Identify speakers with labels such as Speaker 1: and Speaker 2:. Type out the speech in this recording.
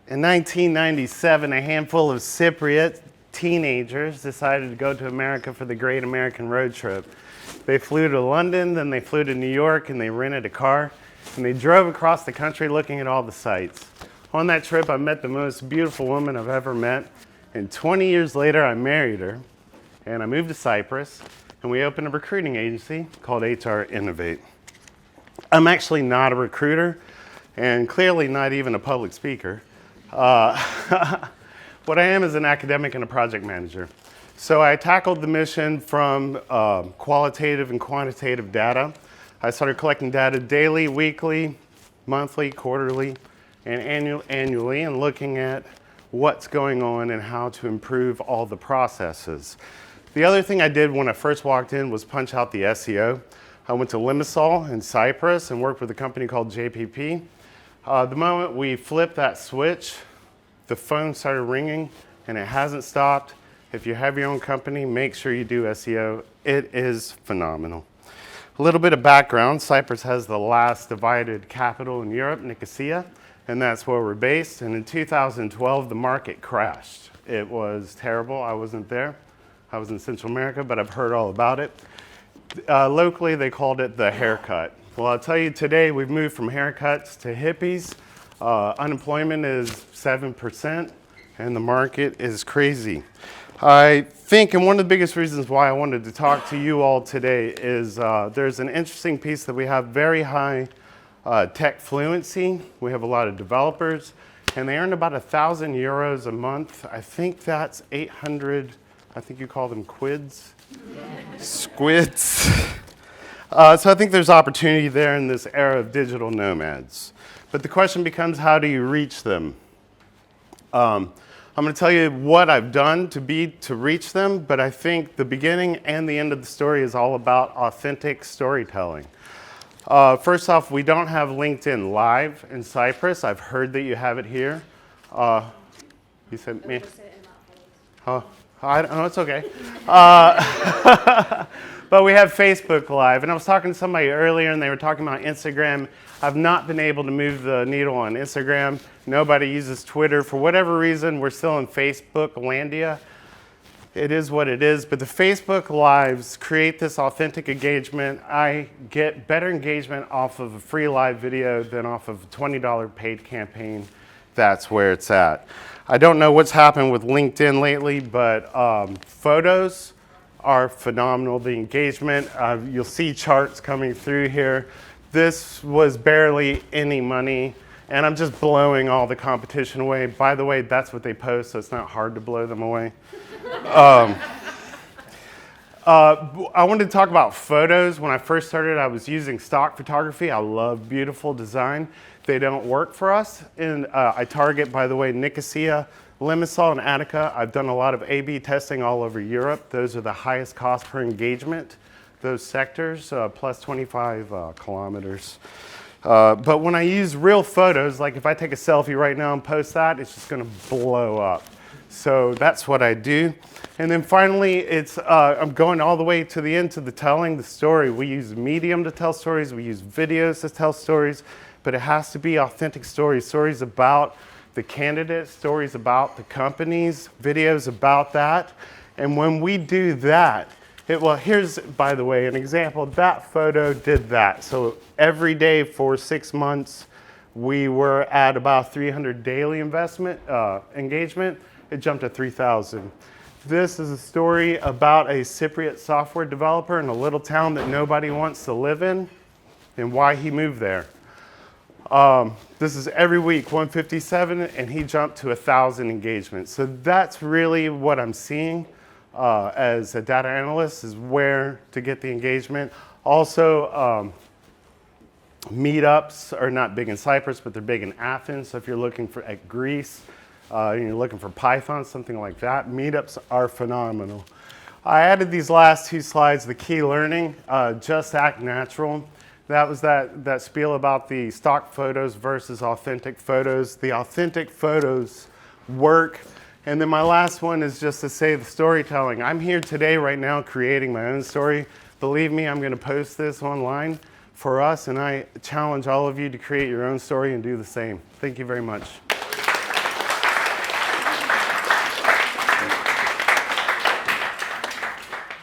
Speaker 1: In 1997, a handful of Cypriot teenagers decided to go to America for the Great American Road Trip. They flew to London, then they flew to New York, and they rented a car, and they drove across the country looking at all the sights. On that trip, I met the most beautiful woman I've ever met, and 20 years later, I married her, and I moved to Cyprus, and we opened a recruiting agency called HR Innovate. I'm actually not a recruiter, and clearly not even a public speaker. What I am is an academic and a project manager. So I tackled the mission from qualitative and quantitative data. I started collecting data daily, weekly, monthly, quarterly, and annually, and looking at what's going on and how to improve all the processes. The other thing I did when I first walked in was punch out the SEO. I went to Limassol in Cyprus and worked with a company called JPP. The moment we flipped that switch, the phone started ringing, and it hasn't stopped. If you have your own company, make sure you do SEO. It is phenomenal. A little bit of background, Cyprus has the last divided capital in Europe, Nicosia, and that's where we're based. And in 2012, the market crashed. It was terrible. I wasn't there. I was in Central America, but I've heard all about it. Locally, they called it the haircut. Well, I'll tell you today, we've moved from haircuts to hippies. Unemployment is 7%, and the market is crazy. I think, and one of the biggest reasons why I wanted to talk to you all today is there's an interesting piece that we have very high tech fluency. We have a lot of developers, and they earn about €1,000 a month. I think that's 800, I think you call them quids? Squids. So I think there's opportunity there in this era of digital nomads. But the question becomes, how do you reach them? I'm going to tell you what I've done to reach them, but I think the beginning and the end of the story is all about authentic storytelling. First off, we don't have LinkedIn Live in Cyprus. I've heard that you have it here. You said me? Oh, I don't know, it's okay. But we have Facebook Live, and I was talking to somebody earlier, and they were talking about Instagram. I've not been able to move the needle on Instagram. Nobody uses Twitter. For whatever reason, we're still in Facebook landia. It is what it is, but the Facebook Lives create this authentic engagement. I get better engagement off of a free live video than off of a $20 paid campaign. That's where it's at. I don't know what's happened with LinkedIn lately, but photos are phenomenal. The engagement, you'll see charts coming through here. This was barely any money, and I'm just blowing all the competition away. By the way, that's what they post, so it's not hard to blow them away. I wanted to talk about photos. When I first started, I was using stock photography. I love beautiful design. They don't work for us. And I target, by the way, Nicosia, Limassol, and Attica. I've done a lot of A/B testing all over Europe. Those are the highest cost per engagement, those sectors, plus 25 kilometers. But when I use real photos, like if I take a selfie right now and post that, it's just going to blow up. So that's what I do. And then finally, I'm going all the way to the end to the telling the story. We use Medium to tell stories. We use videos to tell stories. But it has to be authentic stories, stories about the candidates, stories about the companies, videos about that. And when we do that, here's, by the way, an example. That photo did that. So every day for 6 months, we were at about 300 daily engagement. It jumped to 3,000. This is a story about a Cypriot software developer in a little town that nobody wants to live in and why he moved there. This is every week, 157, and he jumped to 1,000 engagements. So that's really what I'm seeing as a data analyst, is where to get the engagement. Also, meetups are not big in Cyprus, but they're big in Athens. So if you're looking at Greece, you're looking for Python, something like that, meetups are phenomenal. I added these last 2 slides, the key learning, just act natural. That was that spiel about the stock photos versus authentic photos. The authentic photos work. And then my last one is just to say the storytelling. I'm here today right now creating my own story. Believe me, I'm going to post this online for us, and I challenge all of you to create your own story and do the same. Thank you very much.